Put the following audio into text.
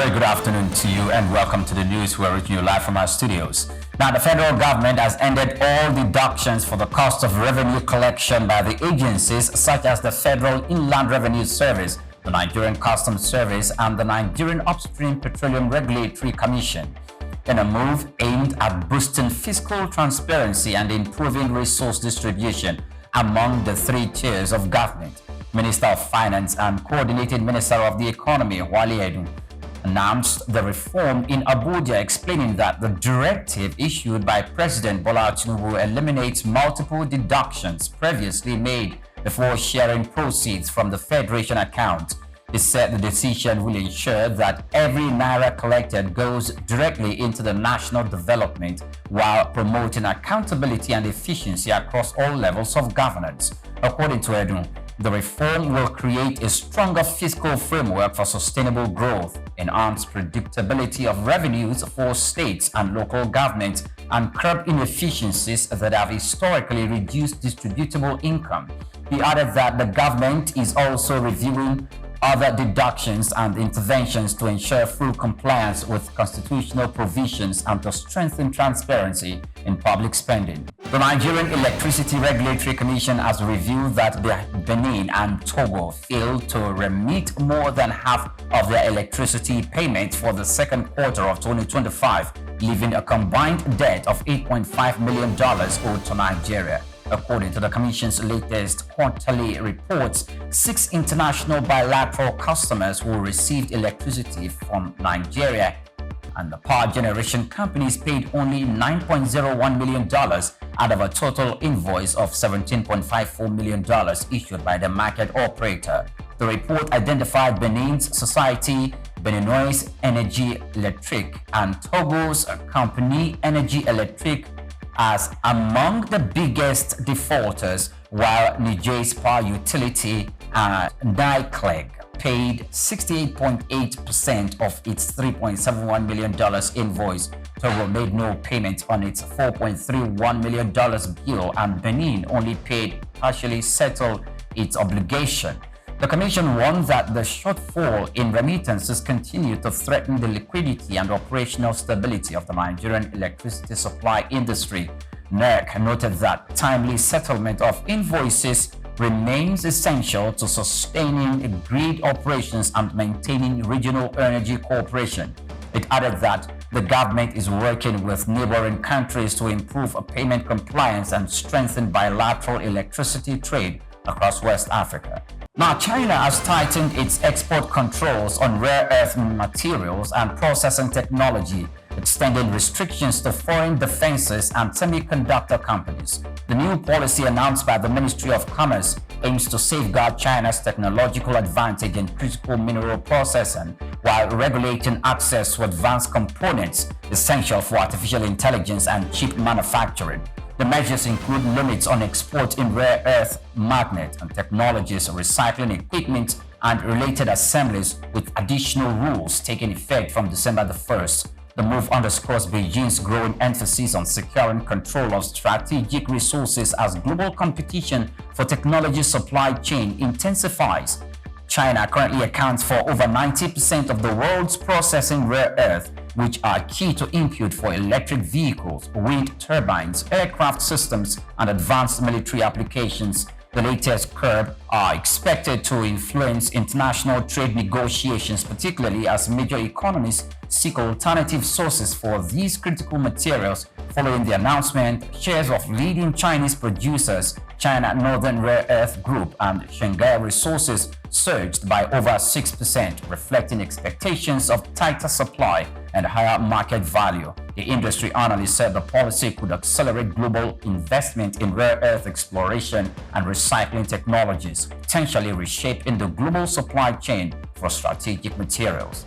very good afternoon to you and welcome to the news. We're reaching you live from our studios. Now, the federal government has ended all deductions for the cost of revenue collection by the agencies such as the Federal Inland Revenue Service, the Nigerian Customs Service, and the Nigerian Upstream Petroleum Regulatory Commission, in a move aimed at boosting fiscal transparency and improving resource distribution among the three tiers of government. Minister of Finance and Coordinating Minister of the Economy, Wale Edun, announced the reform in Abuja, explaining that the directive issued by President Bola Tinubu eliminates multiple deductions previously made before sharing proceeds from the Federation account. He said the decision will ensure that every naira collected goes directly into the national development while promoting accountability and efficiency across all levels of governance. According to Edun, the reform will create a stronger fiscal framework for sustainable growth, enhance predictability of revenues for states and local governments, and curb inefficiencies that have historically reduced distributable income. He added that the government is also reviewing other deductions and interventions to ensure full compliance with constitutional provisions and to strengthen transparency in public spending. The Nigerian Electricity Regulatory Commission has revealed that Benin and Togo failed to remit more than half of their electricity payments for the second quarter of 2025, leaving a combined debt of $8.5 million owed to Nigeria. According to the Commission's latest quarterly reports, 6 international bilateral customers who received electricity from Nigeria and the power generation companies paid only $9.01 million out of a total invoice of $17.54 million issued by the market operator. The report identified Benin's society, Beninois Energy Electric, and Togo's company Energy Electric as among the biggest defaulters, while Niger's power utility NICLEG paid 68.8% of its $3.71 million invoice. Togo made no payment on its $4.31 million bill, and Benin only partially settled its obligation. The Commission warned that the shortfall in remittances continued to threaten the liquidity and operational stability of the Nigerian electricity supply industry. NERC noted that timely settlement of invoices remains essential to sustaining grid operations and maintaining regional energy cooperation. It added that the government is working with neighboring countries to improve payment compliance and strengthen bilateral electricity trade across West Africa. Now, China has tightened its export controls on rare earth materials and processing technology, extending restrictions to foreign defenses and semiconductor companies. The new policy announced by the Ministry of Commerce aims to safeguard China's technological advantage in critical mineral processing while regulating access to advanced components essential for artificial intelligence and chip manufacturing. The measures include limits on export in rare earth magnet and technologies, recycling equipment, and related assemblies, with additional rules taking effect from December the 1st. The move underscores Beijing's growing emphasis on securing control of strategic resources as global competition for technology supply chain intensifies. China currently accounts for over 90% of the world's processing rare earth, which are key to input for electric vehicles, wind turbines, aircraft systems, and advanced military applications. The latest curb are expected to influence international trade negotiations, particularly as major economies seek alternative sources for these critical materials. Following the announcement, shares of leading Chinese producers, China Northern Rare Earth Group and Shanghai Resources, surged by over 6%, reflecting expectations of tighter supply and higher market value. The industry analyst said the policy could accelerate global investment in rare earth exploration and recycling technologies, potentially reshaping the global supply chain for strategic materials.